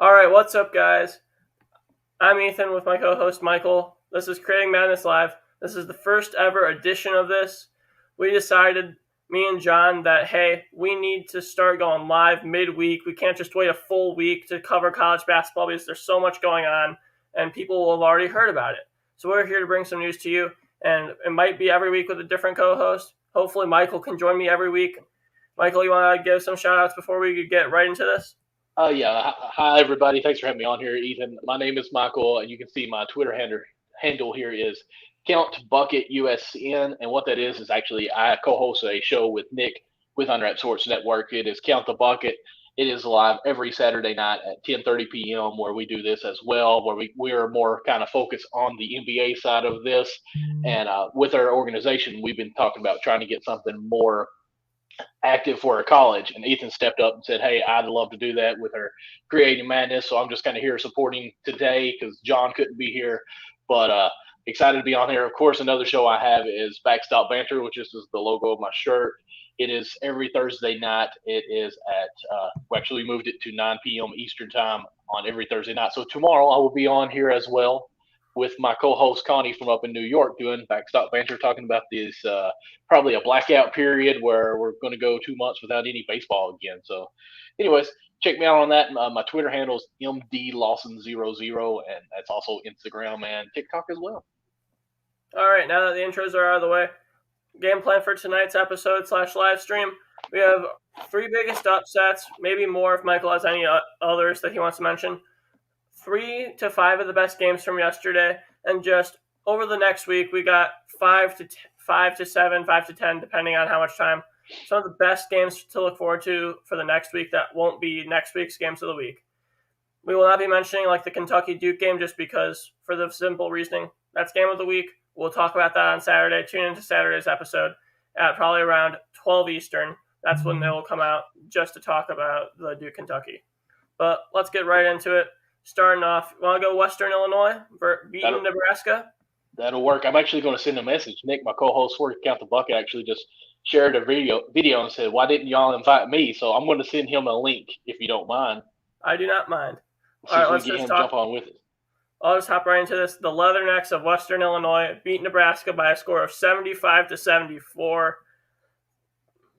All right, what's up, guys? I'm Ethan with my co-host Michael. This is Creating Madness Live. This is the first ever edition of this. We decided, me and John, that hey, we need to start going live midweek. We can't just wait a full week to cover college basketball because there's so much going on, and people will have already heard about it. So we're here to bring some news to you, and it might be every week with a different co-host. Hopefully, Michael can join me every week. Michael, you want to give some shout-outs before we get right into this? Yeah. Hi, everybody. Thanks for having me on here, Ethan. My name is Michael, and you can see my Twitter handle here is Count Bucket USN. And what that is actually I co-host a show with Nick with Unwrapped Sports Network. It is Count the Bucket. It is live every Saturday night at 10:30 p.m. where we do this as well, where we are more kind of focused on the NBA side of this. And with our organization, we've been talking about trying to get something more active for her college. And Ethan stepped up and said, "Hey, I'd love to do that with her Creating Madness." So I'm just kind of here supporting today because John couldn't be here, but excited to be on here. Of course, another show I have is Backstop Banter, which is the logo of my shirt. It is every Thursday night. It is at we actually moved it to 9 p.m. Eastern time on every Thursday night. So tomorrow I will be on here as well with my co-host Connie from up in New York doing Backstop Banter, talking about this probably a blackout period where we're going to go 2 months without any baseball again. So, anyways, check me out on that. My Twitter handle is mdlawson00, and that's also Instagram and TikTok as well. All right, now that the intros are out of the way, game plan for tonight's episode / live stream. We have three biggest upsets, maybe more if Michael has any others that he wants to mention. 3 to 5 of the best games from yesterday, and just over the next week, we got 5 to 7, 5 to 10, depending on how much time. Some of the best games to look forward to for the next week that won't be next week's games of the week. We will not be mentioning like the Kentucky Duke game just because, for the simple reasoning, that's game of the week. We'll talk about that on Saturday. Tune into Saturday's episode at probably around 12 Eastern. That's when they will come out just to talk about the Duke Kentucky. But let's get right into it. Starting off, want to go Western Illinois beating Nebraska? That'll work. I'm actually going to send a message. Nick, my co-host for Count the Bucket, actually just shared a video and said, "Why didn't y'all invite me?" So I'm going to send him a link if you don't mind. I do not mind. See if we can get him jump on with it. I'll just hop right into this. The Leathernecks of Western Illinois beat Nebraska by a score of 75 to 74.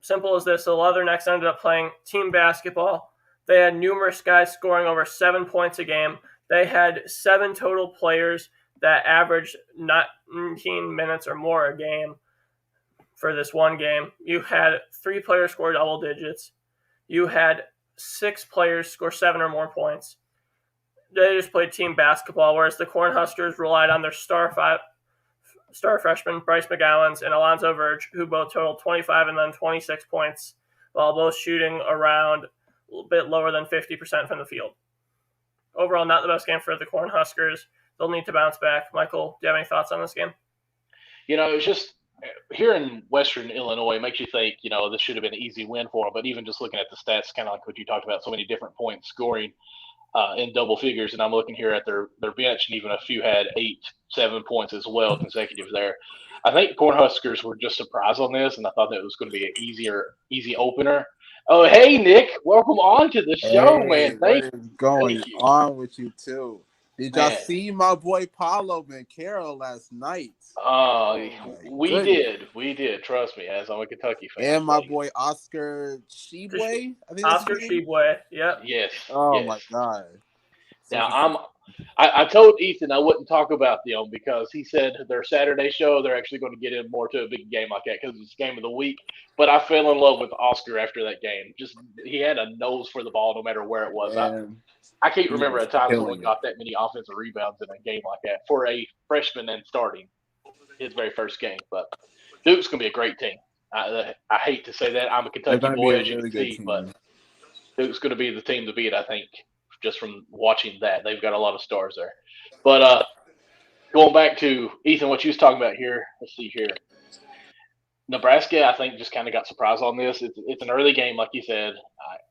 Simple as this, the Leathernecks ended up playing team basketball. They had numerous guys scoring over 7 points a game. They had 7 total players that averaged 19 minutes or more a game for this one game. You had 3 players score double digits. You had 6 players score 7 or more points. They just played team basketball, whereas the Cornhuskers relied on their star freshmen Bryce McGowens and Alonzo Verge, who both totaled 25 and then 26 points, while both shooting around a little bit lower than 50% from the field. Overall, not the best game for the Cornhuskers. They'll need to bounce back. Michael, do you have any thoughts on this game? It's just here in Western Illinois, it makes you think, this should have been an easy win for them. But even just looking at the stats, kind of like what you talked about, so many different points scoring in double figures. And I'm looking here at their bench, and even a few had 8, 7 points as well consecutive there. I think Cornhuskers were just surprised on this, and I thought that it was going to be an easy opener. Oh, hey, Nick. Welcome on to the show, man. What is going on with you, too? Did y'all see my boy Paulo Banchero last night? We did. Trust me, as I'm a Kentucky fan. And my boy Oscar Tshiebwe. Oscar Tshiebwe, yep. Yes. Oh, my God. Now, I told Ethan I wouldn't talk about them because he said their Saturday show, they're actually going to get in more to a big game like that because it's game of the week. But I fell in love with Oscar after that game. Just he had a nose for the ball no matter where it was. I can't remember a time someone got that many offensive rebounds in a game like that for a freshman and starting his very first game. But Duke's going to be a great team. I hate to say that. I'm a Kentucky boy, as you can see, but Duke's going to be the team to beat, I think, just from watching that. They've got a lot of stars there. But going back to, Ethan, what you was talking about here, let's see here. Nebraska, I think, just kind of got surprised on this. It's an early game, like you said.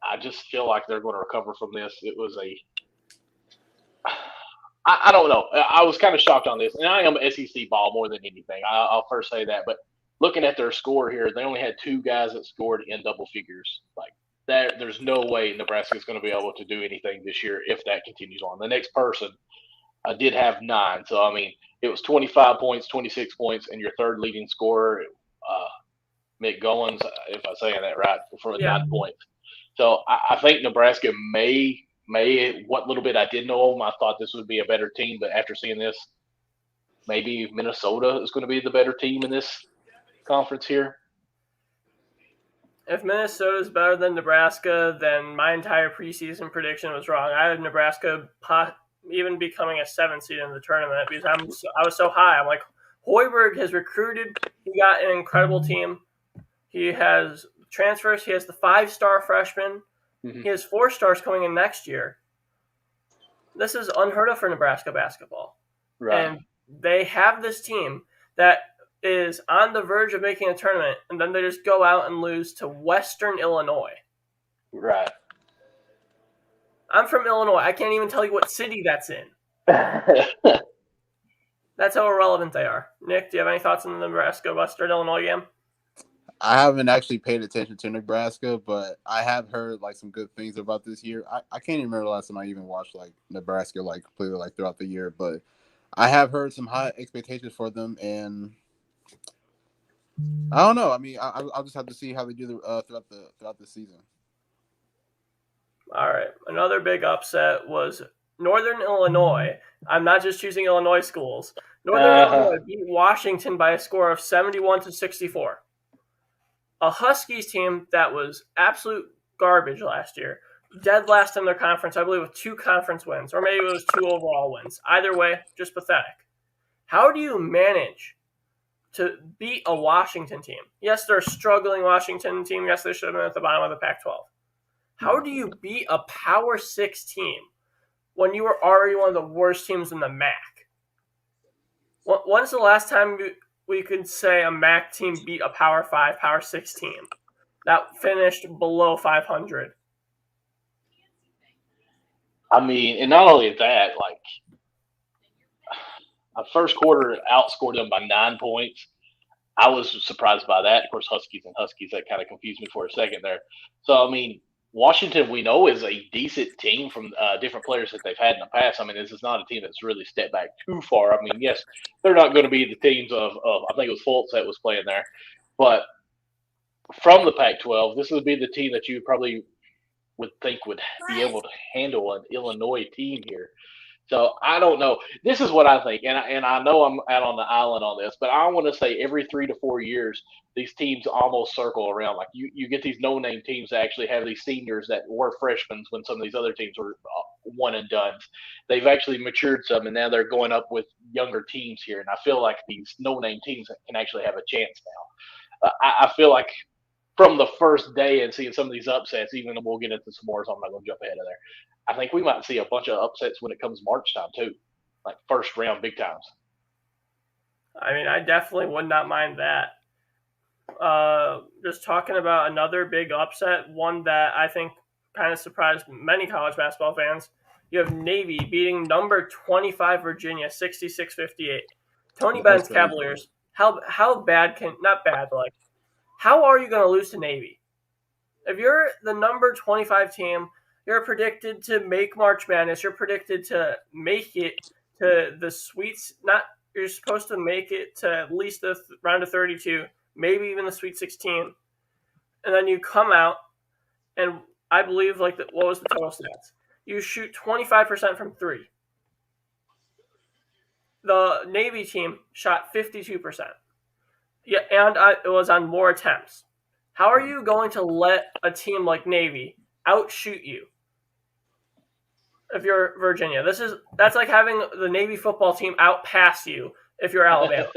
I just feel like they're going to recover from this. It was I don't know. I was kind of shocked on this. And I am SEC ball more than anything. I'll first say that. But looking at their score here, they only had 2 guys that scored in double figures, like there's no way Nebraska is going to be able to do anything this year if that continues on. The next person did have 9, so I mean it was 25 points, 26 points, and your third leading scorer, Mick Goins, if I'm saying that right, for 9 points. So I think Nebraska may what little bit I did know of them, I thought this would be a better team, but after seeing this, maybe Minnesota is going to be the better team in this conference here. If Minnesota is better than Nebraska, then my entire preseason prediction was wrong. I had Nebraska even becoming a 7th seed in the tournament because I was so high. I'm like, Hoiberg has recruited. He got an incredible team. He has transfers. He has the 5-star freshman. Mm-hmm. He has 4 stars coming in next year. This is unheard of for Nebraska basketball. Right. And they have this team that is on the verge of making a tournament, and then they just go out and lose to Western Illinois. Right. I'm from Illinois. I can't even tell you what city that's in. That's how irrelevant they are. Nick, do you have any thoughts on the Nebraska-Western Illinois game? I haven't actually paid attention to Nebraska, but I have heard like some good things about this year. I can't even remember the last time I even watched like Nebraska like completely like throughout the year, but I have heard some high expectations for them, and I don't know. I mean, I'll just have to see how they do throughout the season. All right. Another big upset was Northern Illinois. I'm not just choosing Illinois schools. Northern Illinois beat Washington by a score of 71-64. A Huskies team that was absolute garbage last year. Dead last in their conference, I believe, with 2 conference wins, or maybe it was 2 overall wins. Either way, just pathetic. How do you manage to beat a Washington team? Yes, they're a struggling Washington team. Yes, they should have been at the bottom of the Pac-12. How do you beat a Power 6 team when you were already one of the worst teams in the MAC? When's the last time we could say a MAC team beat a Power 5, Power 6 team that finished below 500? I mean, and not only that, like, a first quarter outscored them by 9 points. I was surprised by that. Of course, Huskies, that kind of confused me for a second there. So, I mean, Washington, we know, is a decent team from different players that they've had in the past. I mean, this is not a team that's really stepped back too far. I mean, yes, they're not going to be the teams of I think it was Fultz that was playing there. But from the Pac-12, this would be the team that you probably would think would be able to handle an Illinois team here. So I don't know. This is what I think, and I know I'm out on the island on this, but I want to say every 3 to 4 years, these teams almost circle around. Like you get these no-name teams that actually have these seniors that were freshmen when some of these other teams were one and done. They've actually matured some, and now they're going up with younger teams here. And I feel like these no-name teams can actually have a chance now. I feel like from the first day and seeing some of these upsets, even though we'll get into some more, so I'm not going to jump ahead of there. I think we might see a bunch of upsets when it comes March time too, like first round big times. I mean, I definitely would not mind that. Just talking about another big upset, one that I think kind of surprised many college basketball fans. You have Navy beating number 25 Virginia 66-58. Tony Benn's Cavaliers. How bad can not bad, but like how are you going to lose to Navy? If you're the number 25 team, you're predicted to make March Madness. You're predicted to make it to the Sweets. You're supposed to make it to at least the round of 32, maybe even the Sweet 16. And then you come out, and I believe what was the total stats? You shoot 25% from 3. The Navy team shot 52%. Yeah, and it was on more attempts. How are you going to let a team like Navy outshoot you? If you're Virginia, that's like having the Navy football team outpass you if you're Alabama.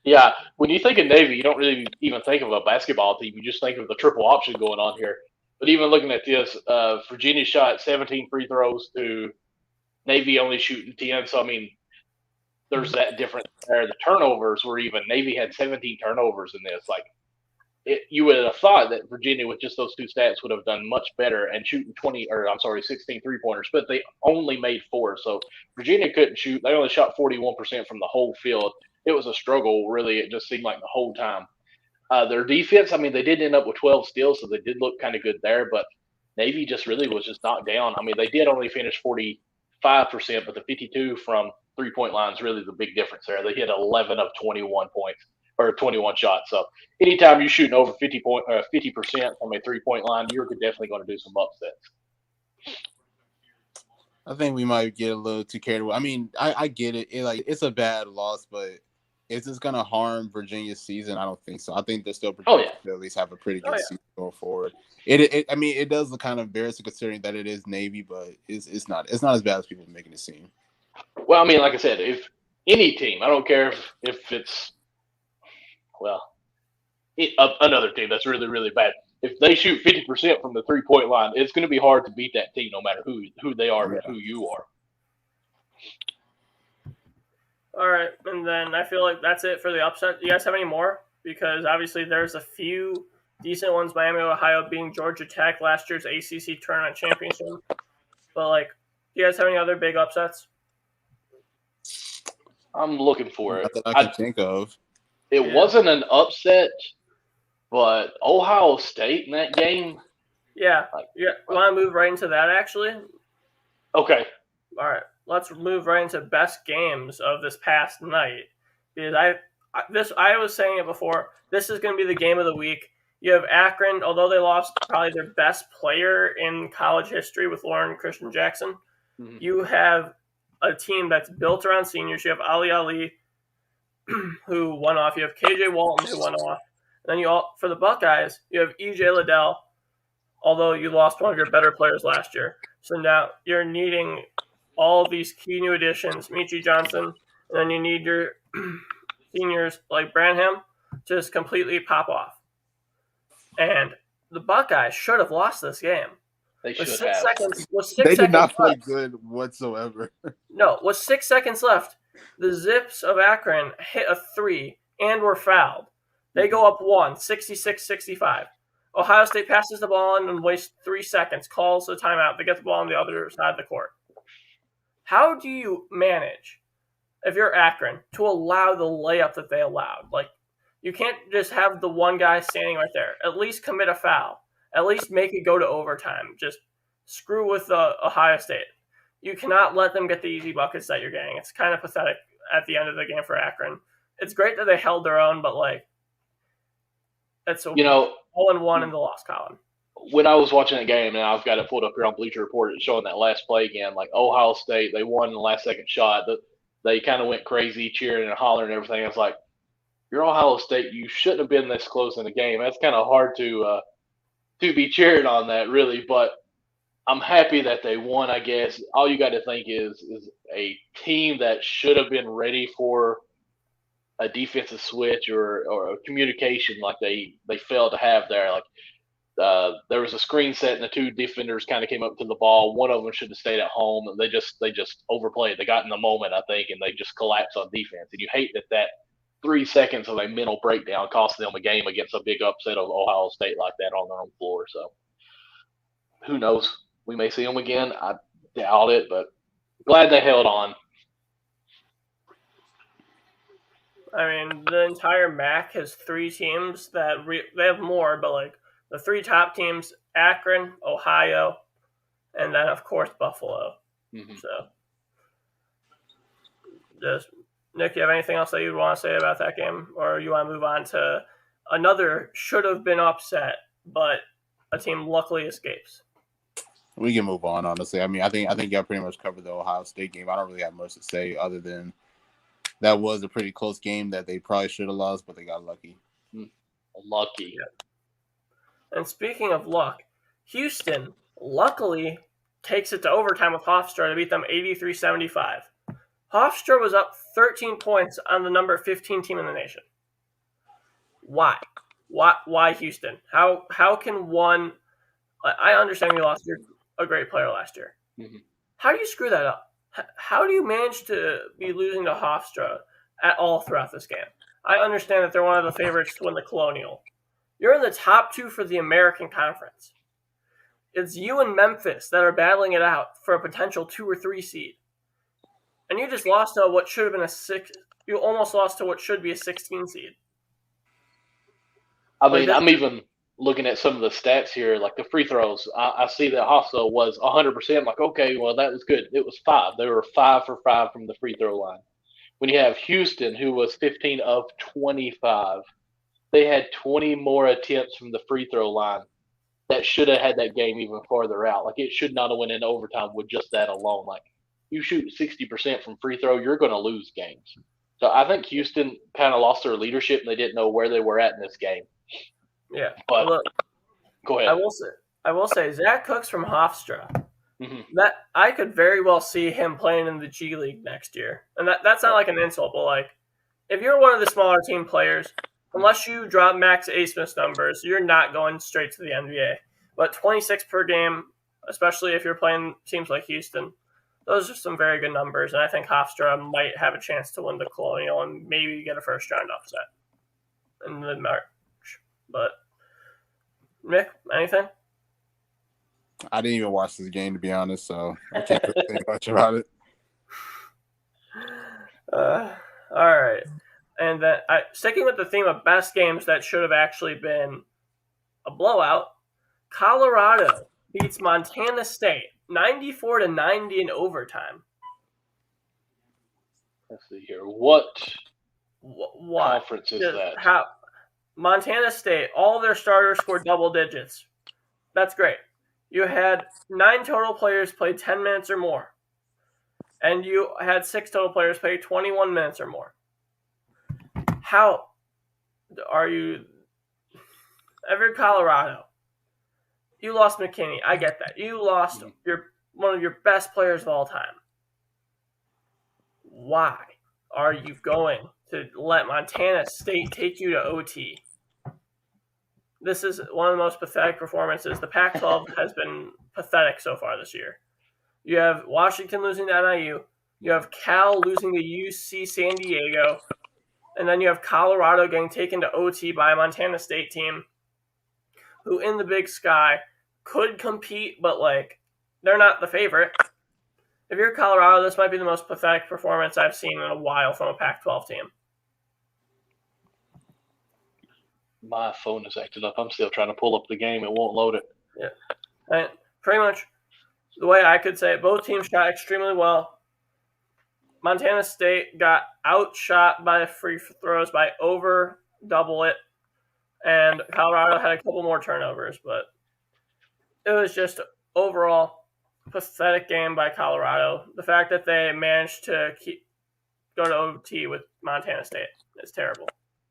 Yeah, when you think of Navy, you don't really even think of a basketball team. You just think of the triple option going on here. But even looking at this, Virginia shot 17 free throws to Navy only shooting 10. So, I mean, there's that difference there. The turnovers were even – Navy had 17 turnovers in this. Like, you would have thought that Virginia, with just those 2 stats, would have done much better and shooting 16 three-pointers, but they only made 4. So Virginia couldn't shoot. They only shot 41% from the whole field. It was a struggle, really. It just seemed like the whole time. Their defense, I mean, they did end up with 12 steals, so they did look kind of good there. But Navy just really was just knocked down. I mean, they did only finish 45%, but the 52 from 3-point line is really the big difference there. They hit 11 of 21 points or 21 shots. So anytime you're shooting over 50% from a 3-point line, you're definitely going to do some upsets. I think we might get a little too carried away. I mean, I get it. It's a bad loss, but is this going to harm Virginia's season? I don't think so. I think they're still projected to at least have a pretty good season going forward. I mean, it does look kind of embarrassing considering that it is Navy, but it's not as bad as people are making it seem. Well, I mean, like I said, if any team, I don't care if it's another team that's really, really bad. If they shoot 50% from the 3-point line, it's going to be hard to beat that team no matter who they are and who you are. All right, and then I feel like that's it for the upset. You guys have any more? Because obviously there's a few decent ones. Miami, Ohio being Georgia Tech, last year's ACC tournament championship. But, do you guys have any other big upsets? I'm looking for it. That I can think of. It wasn't an upset, but Ohio State in that game. Yeah. You want to move right into that, actually? Okay. All right. Let's move right into best games of this past night. Because I was saying it before, this is going to be the game of the week. You have Akron, although they lost probably their best player in college history with Lauren Christian Jackson. Mm-hmm. You have a team that's built around seniors. You have Ali, who went off. You have KJ Walton, who went off. And then for the Buckeyes, you have EJ Liddell, although you lost one of your better players last year. So now you're needing all of these key new additions, Michi Johnson, and then you need your seniors like Branham to just completely pop off. And the Buckeyes should have lost this game. They should have. They did not play good whatsoever. No, with 6 seconds left, the Zips of Akron hit a 3 and were fouled. They go up 1, 66-65. Ohio State passes the ball and wastes 3 seconds, calls a timeout. They get the ball on the other side of the court. How do you manage, if you're Akron, to allow the layup that they allowed? You can't just have the one guy standing right there. At least commit a foul. At least make it go to overtime. Just screw with Ohio State. You cannot let them get the easy buckets that you're getting. It's kind of pathetic at the end of the game for Akron. It's great that they held their own, but it's all in one in the loss column. When I was watching that game, and I've got it pulled up here on Bleacher Report, it's showing that last play again. Ohio State, they won the last second shot. They kind of went crazy, cheering and hollering and everything. It's like, you're Ohio State. You shouldn't have been this close in the game. That's kind of hard to be cheering on that, really. But I'm happy that they won, I guess. All you got to think is a team that should have been ready for a defensive switch or a communication like they failed to have there. There was a screen set and the two defenders kind of came up to the ball. One of them should have stayed at home, and they just overplayed. They got in the moment, I think, and they just collapsed on defense. And you hate that 3 seconds of a mental breakdown cost them a game against a big upset of Ohio State like that on their own floor. So who knows? We may see them again. I doubt it, but glad they held on. I mean, the entire MAC has 3 teams that they have more, but the 3 top teams: Akron, Ohio, and then of course Buffalo. Mm-hmm. So, just Nick, you have anything else that you'd want to say about that game, or you want to move on to another should have been upset, but a team luckily escapes? We can move on, honestly. I mean, I think y'all pretty much covered the Ohio State game. I don't really have much to say other than that was a pretty close game that they probably should have lost, but they got lucky. Lucky. Yeah. And speaking of luck, Houston luckily takes it to overtime with Hofstra to beat them 83-75. Hofstra was up 13 points on the number 15 team in the nation. Why? Why Houston? How can one? I understand you lost a great player last year. Mm-hmm. How do you screw that up? How do you manage to be losing to Hofstra at all throughout this game? I understand that they're one of the favorites to win the Colonial. You're in the top 2 for the American Conference. It's you and Memphis that are battling it out for a potential 2 or 3 seed. And you just lost to what should have been you almost lost to what should be a 16 seed. I mean, I'm even looking at some of the stats here, like the free throws. I see that Hostel was 100%. I'm like, okay, well, that was good. It was 5. They were 5 for 5 from the free throw line. When you have Houston, who was 15 of 25, they had 20 more attempts from the free throw line. That should have had that game even farther out. Like, it should not have went into overtime with just that alone. Like, you shoot 60% from free throw, you're going to lose games. So I think Houston kind of lost their leadership and they didn't know where they were at in this game. Yeah, but look, go ahead. I will say Zach Cooks from Hofstra. Mm-hmm. That I could very well see him playing in the G League next year, and that's not like an insult, but like if you're one of the smaller team players, unless you drop Max Asmus numbers, you're not going straight to the NBA. But 26 per game, especially if you're playing teams like Houston, those are some very good numbers, and I think Hofstra might have a chance to win the Colonial and maybe get a first round upset in mid-March. But Nick, anything? I didn't even watch this game, to be honest, so I can't really think much about it. All right. And then sticking with the theme of best games that should have actually been a blowout, Colorado beats Montana State 94-90 in overtime. Let's see here. What conference is that? Montana State, all their starters scored double digits. That's great. You had 9 total players play 10 minutes or more. And you had 6 total players play 21 minutes or more. How are you? Ever Colorado, you lost McKinney. I get that. You lost one of your best players of all time. Why are you going to let Montana State take you to OT? This is one of the most pathetic performances. The Pac-12 has been pathetic so far this year. You have Washington losing to NIU. You have Cal losing to UC San Diego. And then you have Colorado getting taken to OT by a Montana State team who in the Big Sky could compete, but like they're not the favorite. If you're Colorado, this might be the most pathetic performance I've seen in a while from a Pac-12 team. My phone is acting up. I'm still trying to pull up the game. It won't load it. Yeah. And pretty much the way I could say it, both teams shot extremely well. Montana State got outshot by free throws by over double it. And Colorado had a couple more turnovers, but it was just overall pathetic game by Colorado. The fact that they managed to go to OT with Montana State is terrible.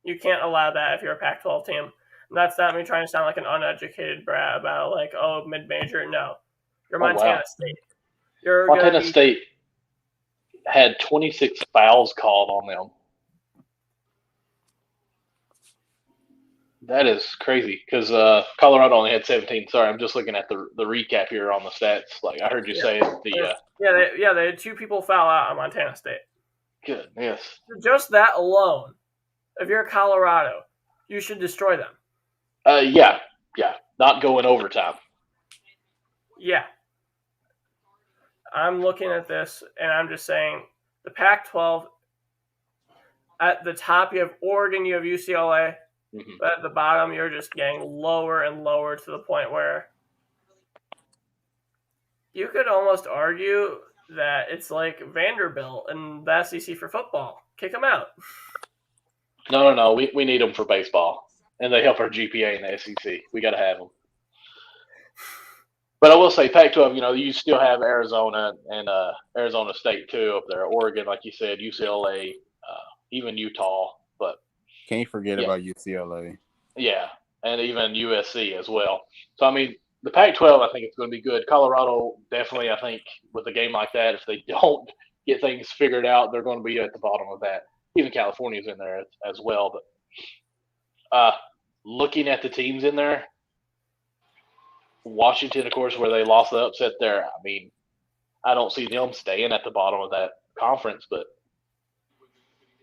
You can't allow that if you're a Pac-12 team. And that's not me trying to sound like an uneducated brat about like, oh, mid-major. No. You're Montana State. Montana State had 26 fouls called on them. That is crazy because Colorado only had 17. Sorry, I'm just looking at the recap here on the stats. Like I heard you say they had 2 people foul out on Montana State. Good, yes. Just that alone, if you're Colorado, you should destroy them. Yeah, not go in overtime. Yeah. I'm looking at this, and I'm just saying the Pac-12, at the top you have Oregon, you have UCLA. Mm-hmm. But at the bottom, you're just getting lower and lower to the point where you could almost argue that it's like Vanderbilt and the SEC for football. Kick them out. No. We need them for baseball, and they help our GPA in the SEC. We got to have them. But I will say, Pac-12, you still have Arizona and Arizona State too up there. Oregon, like you said, UCLA, even Utah, but. Can't forget about UCLA. Yeah, and even USC as well. So, I mean, the Pac-12, I think it's going to be good. Colorado, definitely, I think, with a game like that, if they don't get things figured out, they're going to be at the bottom of that. Even California's in there as well. But looking at the teams in there, Washington, of course, where they lost the upset there, I mean, I don't see them staying at the bottom of that conference, but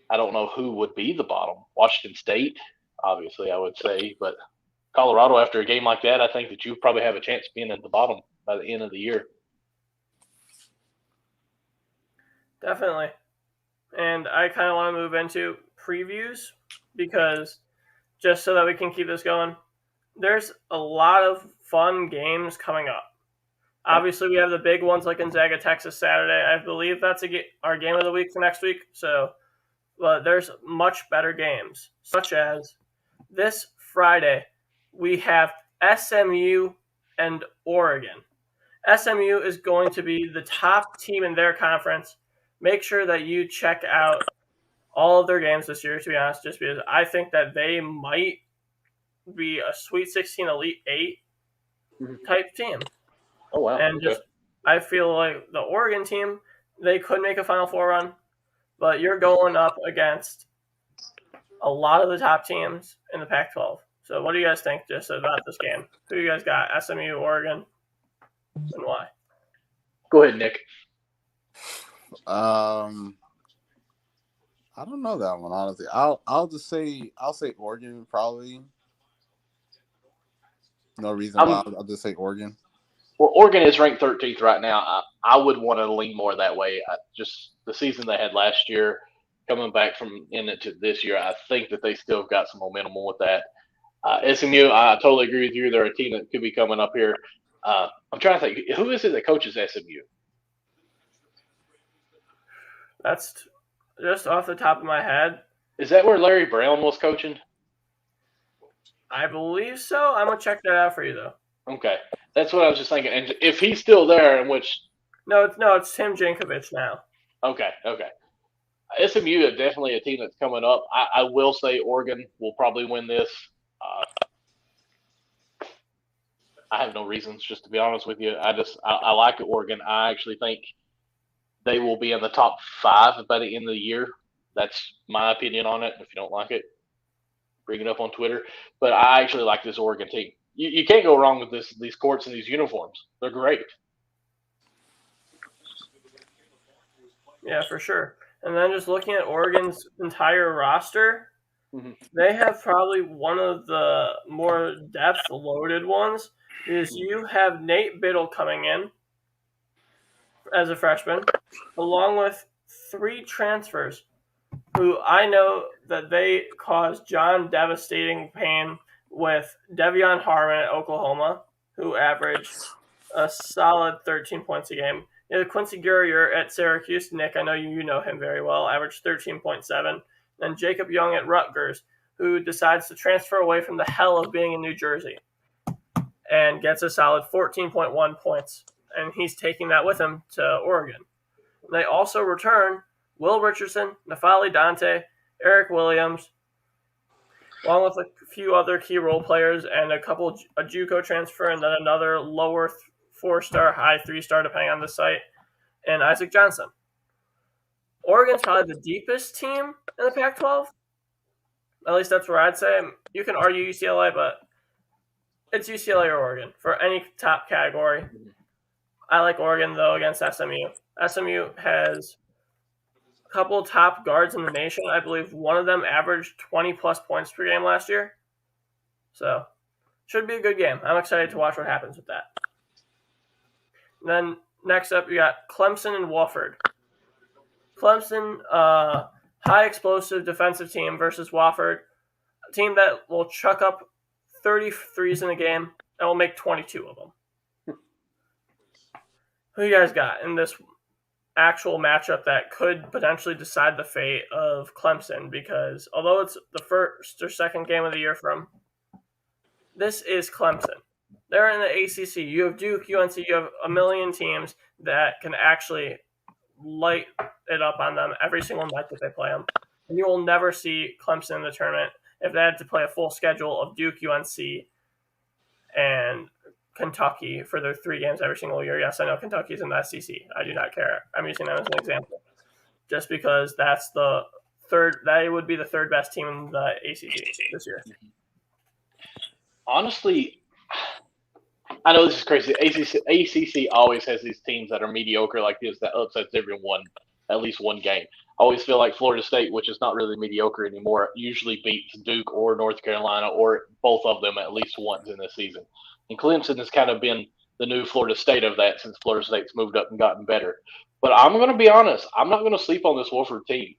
I don't know who would be the bottom. Washington State, obviously, I would say. But Colorado, after a game like that, I think that you probably have a chance of being at the bottom by the end of the year. Definitely. And I kind of want to move into previews because just so that we can keep this going. There's a lot of fun games coming up. Obviously, we have the big ones like Gonzaga, Texas, Saturday. I believe that's our game of the week for next week. So, but there's much better games, such as this Friday, we have SMU and Oregon. SMU is going to be the top team in their conference. Make sure that you check out all of their games this year, to be honest, just because I think that they might be a Sweet 16 Elite 8 type team. Oh, wow. And just, I feel like the Oregon team, they could make a Final Four run, but you're going up against a lot of the top teams in the Pac-12. So what do you guys think just about this game? Who you guys got? SMU, Oregon, and why? Go ahead, Nick. I don't know that one, honestly. I'll say Oregon probably. No reason why. I'll just say Oregon. Well, Oregon is ranked 13th right now. I would want to lean more that way. Just the season they had last year, coming back from in it to this year, I think that they still have got some momentum with that. SMU, I totally agree with you. They're a team that could be coming up here. I'm trying to think, who is it that coaches SMU? That's just off the top of my head. Is that where Larry Brown was coaching? I believe so. I'm going to check that out for you, though. Okay. That's what I was just thinking. And if he's still there, in which – No, it's Tim Jankovich now. Okay. SMU is definitely a team that's coming up. I will say Oregon will probably win this. I have no reasons, just to be honest with you. I like Oregon. I actually think they will be in the top 5 by the end of the year. That's my opinion on it. If you don't like it, bring it up on Twitter. But I actually like this Oregon team. You can't go wrong with these courts and these uniforms. They're great. Yeah, for sure. And then just looking at Oregon's entire roster, they have probably one of the more depth-loaded ones. Is you have Nate Biddle coming in as a freshman, along with 3 transfers who I know that they caused John devastating pain with Devion Harmon at Oklahoma, who averaged a solid 13 points a game. You have Quincy Guerrier at Syracuse. Nick, I know you know him very well, averaged 13.7. And Jacob Young at Rutgers, who decides to transfer away from the hell of being in New Jersey and gets a solid 14.1 points. And he's taking that with him to Oregon. They also return Will Richardson, Nafali Dante, Eric Williams, along with a few other key role players and a JUCO transfer and then another lower 4-star, high 3-star, depending on the site, and Isaac Johnson. Oregon's probably the deepest team in the Pac-12. At least that's where I'd say. You can argue UCLA, but it's UCLA or Oregon for any top category. I like Oregon, though, against SMU. SMU has a couple top guards in the nation. I believe one of them averaged 20-plus points per game last year. So, should be a good game. I'm excited to watch what happens with that. And then, next up, you got Clemson and Wofford. Clemson, high explosive defensive team versus Wofford, a team that will chuck up 33s in a game and will make 22 of them. Who you guys got in this actual matchup that could potentially decide the fate of Clemson? Because although it's the first or second game of the year for them, this is Clemson. They're in the ACC. You have Duke, UNC. You have a million teams that can actually light it up on them every single night that they play them. And you will never see Clemson in the tournament if they had to play a full schedule of Duke, UNC, and Kentucky for their 3 games every single year. Yes, I know Kentucky's in the SEC. I do not care. I'm using them as an example. Just because that's the third, that would be the 3rd best team in the ACC this year. Honestly, I know this is crazy. ACC always has these teams that are mediocre like this that upsets everyone at least one game. I always feel like Florida State, which is not really mediocre anymore, usually beats Duke or North Carolina or both of them at least once in the season. And Clemson has kind of been the new Florida State of that since Florida State's moved up and gotten better. But I'm going to be honest. I'm not going to sleep on this Wofford team.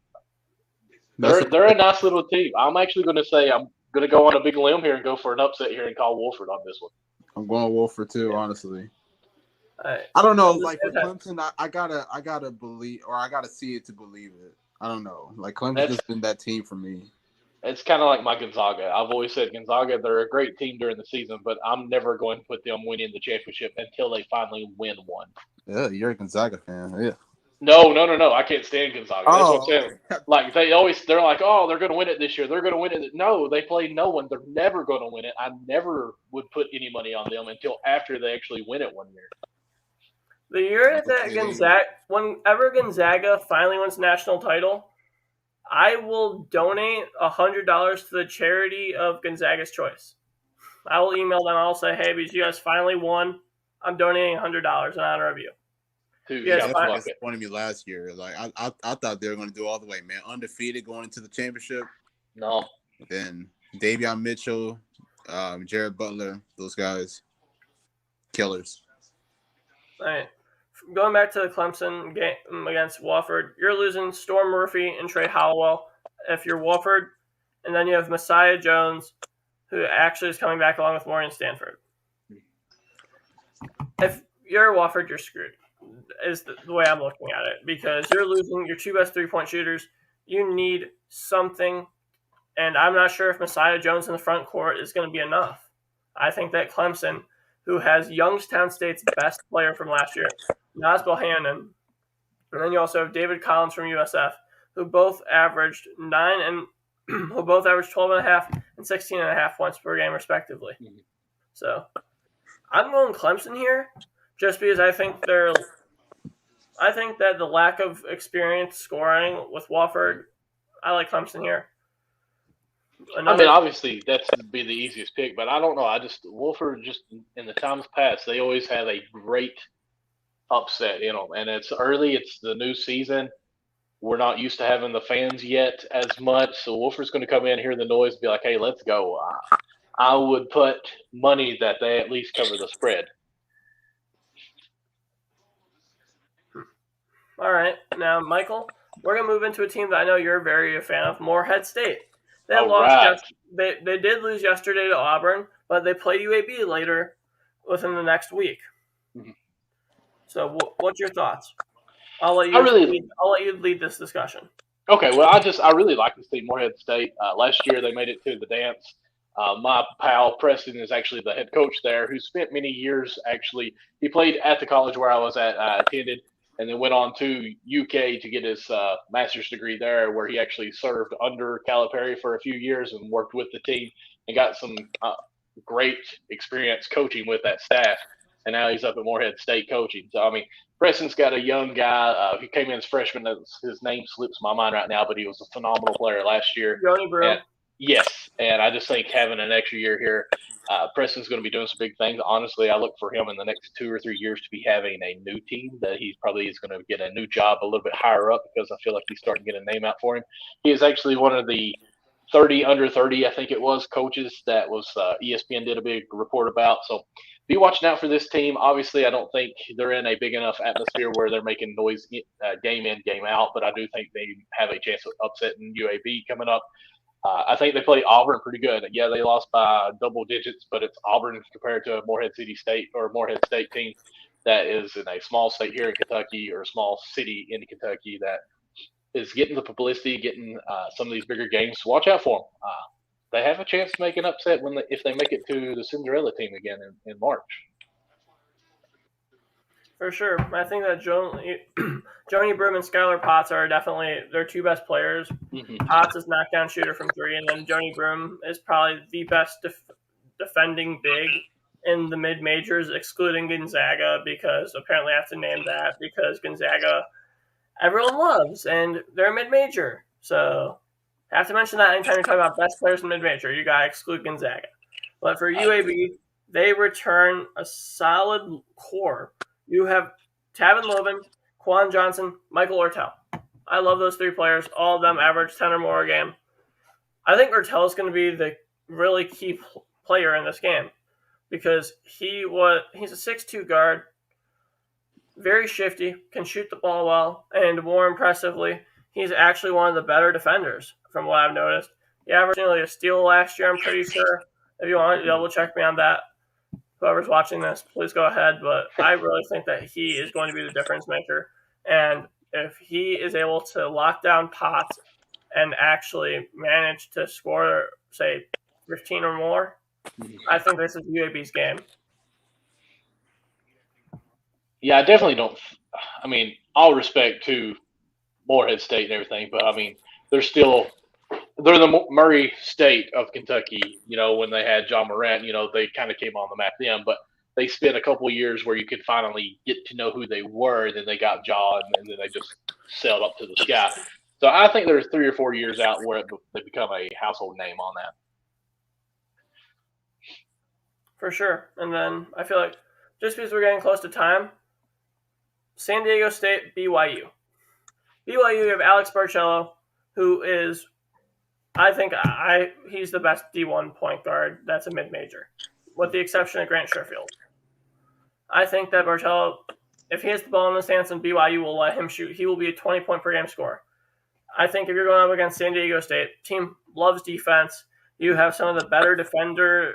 They're a nice little team. I'm actually going to say I'm going to go on a big limb here and go for an upset here and call Wolford on this one. I'm going Wolford too, honestly. Right. I don't know. Like for Clemson, I gotta believe, or I gotta see it to believe it. I don't know. Like Clemson's just been that team for me. It's kind of like my Gonzaga. I've always said Gonzaga, they're a great team during the season, but I'm never going to put them winning the championship until they finally win one. Yeah, you're a Gonzaga fan. Yeah. No. I can't stand Gonzaga. That's what I'm saying. Okay. Like they're like, oh, they're going to win it this year. They're going to win it. No, they play no one. They're never going to win it. I never would put any money on them until after they actually win it one year. The year that whenever Gonzaga finally wins national title, I will donate $100 to the charity of Gonzaga's choice. I will email them. I'll say, hey, because you guys finally won, I'm donating $100 in honor of you. That's what disappointed me last year. Like I thought they were going to do all the way, man. Undefeated going into the championship. No. Then Davion Mitchell, Jared Butler, those guys, killers. All right. Going back to the Clemson game against Wofford, you're losing Storm Murphy and Trey Hollowell if you're Wofford, and then you have Messiah Jones, who actually is coming back along with Morgan Stanford. If you're Wofford, you're screwed, is the way I'm looking at it, because you're losing your two best three-point shooters. You need something, and I'm not sure if Messiah Jones in the front court is going to be enough. I think that Clemson, who has Youngstown State's best player from last year, Nas Bohannon, and then you also have David Collins from USF, who both averaged 12.5 and 16.5 points per game, respectively. Mm-hmm. So I'm going Clemson here, just because I think that the lack of experience scoring with Wofford, I like Clemson here. Obviously that's would be the easiest pick, but I don't know. Wolford just in the times past, they always have a great upset in them, and it's early. It's the new season. We're not used to having the fans yet as much, so Wolford's going to come in, hear the noise, be like, "Hey, let's go." I would put money that they at least cover the spread. All right, now Michael, we're going to move into a team that I know you're very a fan of, Morehead State. They did lose yesterday to Auburn, but they play UAB later within the next week. Mm-hmm. So, what's your thoughts? I'll let you lead this discussion. Okay, well, I really like this team, Morehead State. Last year they made it to the dance. My pal Preston is actually the head coach there, who spent many years actually. He played at the college where I was at, attended, and then went on to UK to get his master's degree there, where he actually served under Calipari for a few years and worked with the team and got some great experience coaching with that staff. And now he's up at Morehead State coaching. So, Preston's got a young guy. He came in as freshman. His name slips my mind right now, but he was a phenomenal player last year. Joni Broom. Yes, and I just think having an extra year here, Preston's going to be doing some big things. Honestly, I look for him in the next 2 or 3 years to be having a new team, that he probably is going to get a new job a little bit higher up, because I feel like he's starting to get a name out for him. He is actually one of the 30 under 30, I think it was, coaches that was ESPN did a big report about. So be watching out for this team. Obviously, I don't think they're in a big enough atmosphere where they're making noise game in, game out, but I do think they have a chance of upsetting UAB coming up. I think they play Auburn pretty good. Yeah, they lost by double digits, but it's Auburn compared to a Morehead State team that is in a small state here in Kentucky, or a small city in Kentucky, that is getting the publicity, getting some of these bigger games. So watch out for them. They have a chance to make an upset if they make it to the Cinderella team again in March. For sure. I think that Joni Broom and Skylar Potts are definitely their two best players. Mm-hmm. Potts is knockdown shooter from 3, and then Joni Broom is probably the best defending big in the mid-majors, excluding Gonzaga, because apparently I have to name that, because Gonzaga everyone loves, and they're a mid-major. So I have to mention that anytime you're talking about best players in mid-major, you got to exclude Gonzaga. But for UAB, they return a solid core. You have Tavin Lovin, Quan Johnson, Michael Ortel. I love those 3 players. All of them average 10 or more a game. I think Ortel is going to be the really key player in this game, because he's a 6'2" guard, very shifty, can shoot the ball well, and more impressively, he's actually one of the better defenders from what I've noticed. He averaged nearly a steal last year, I'm pretty sure. If you want to double check me on that, whoever's watching this, please go ahead. But I really think that he is going to be the difference maker. And if he is able to lock down Potts and actually manage to score, say, 15 or more, I think this is UAB's game. Yeah, I definitely don't. I mean, all respect to Morehead State and everything, but I mean, they're the Murray State of Kentucky. When they had John Morant, they kind of came on the map then, but they spent a couple of years where you could finally get to know who they were, and then they got John, and then they just sailed up to the sky. So I think there's 3 or 4 years out where they become a household name on that. For sure. And then I feel like just because we're getting close to time, San Diego State, BYU. BYU, you have Alex Barcello, who is, I think he's the best D1 point guard that's a mid-major, with the exception of Grant Sherfield. I think that Barcello, if he has the ball in his hands and BYU will let him shoot, he will be a 20-point-per-game scorer. I think if you're going up against San Diego State, team loves defense. You have some of the better defenders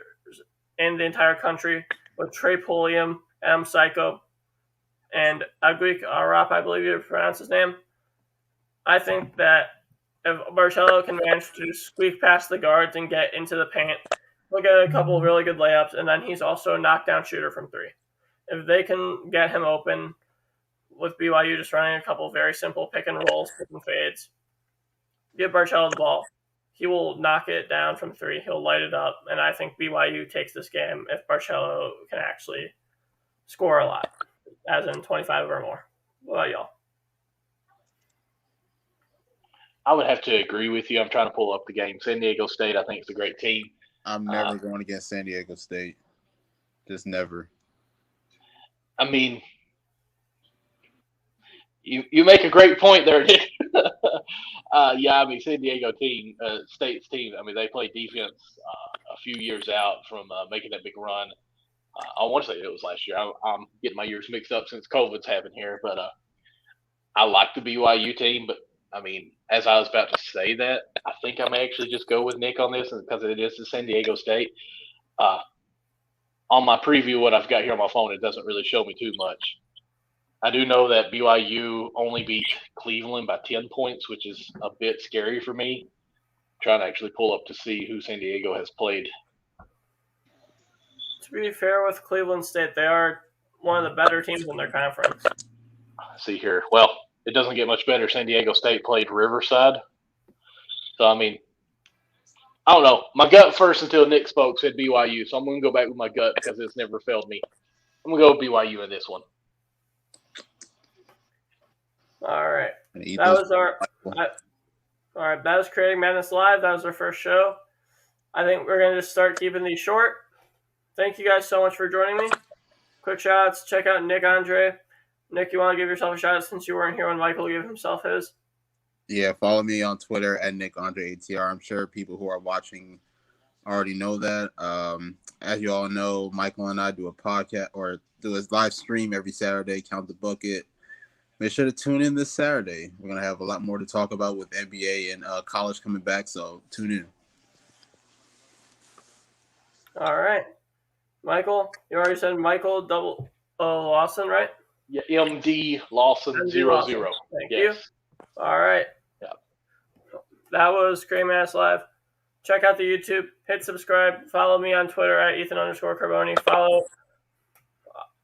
in the entire country with Trey Pulliam, M. Psycho, and Agrik Arap, I believe you pronounce his name. I think that if Barcello can manage to squeak past the guards and get into the paint, he'll get a couple of really good layups, and then he's also a knockdown shooter from three. If they can get him open with BYU just running a couple of very simple pick and rolls, pick and fades, give Barcello the ball, he will knock it down from three. He'll light it up, and I think BYU takes this game if Barcello can actually score a lot, as in 25 or more. What about y'all? I would have to agree with you. I'm trying to pull up the game. San Diego State, I think, is a great team. I'm never going against San Diego State. Just never. I mean, you make a great point there, Nick. Yeah, I mean, San Diego State's team, I mean, they played defense a few years out from making that big run. I want to say it was last year. I'm getting my years mixed up since COVID's happened here, but I like the BYU team. But, I mean, as I was about to say that, I think I may actually just go with Nick on this because it is the San Diego State. On my preview, what I've got here on my phone, it doesn't really show me too much. I do know that BYU only beat Cleveland by 10 points, which is a bit scary for me. I'm trying to actually pull up to see who San Diego has played. To be fair with Cleveland State, they are one of the better teams in their conference. Let's see here. Well, it doesn't get much better. San Diego State played Riverside. So, I mean, I don't know. My gut first until Nick spoke said BYU, so I'm going to go back with my gut because it's never failed me. I'm going to go with BYU in this one. All right. That was that was Creating Madness Live. That was our first show. I think we're going to just start keeping these short. Thank you guys so much for joining me. Quick shout outs. Check out Nick Andre. Nick, you want to give yourself a shout out since you weren't here when Michael gave himself his? Yeah, follow me on Twitter at Nick Andre ATR. I'm sure people who are watching already know that. As you all know, Michael and I do a podcast or do a live stream every Saturday, Count the Bucket. Make sure to tune in this Saturday. We're going to have a lot more to talk about with NBA and college coming back, so tune in. All right. Michael, you already said Michael double Lawson, right? Yeah, MD Lawson 00. Thank you. All right. Yeah. That was Creating Madness Live. Check out the YouTube. Hit subscribe. Follow me on Twitter at Ethan_Carboni. Follow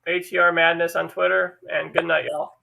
ATR Madness on Twitter. And good night, y'all.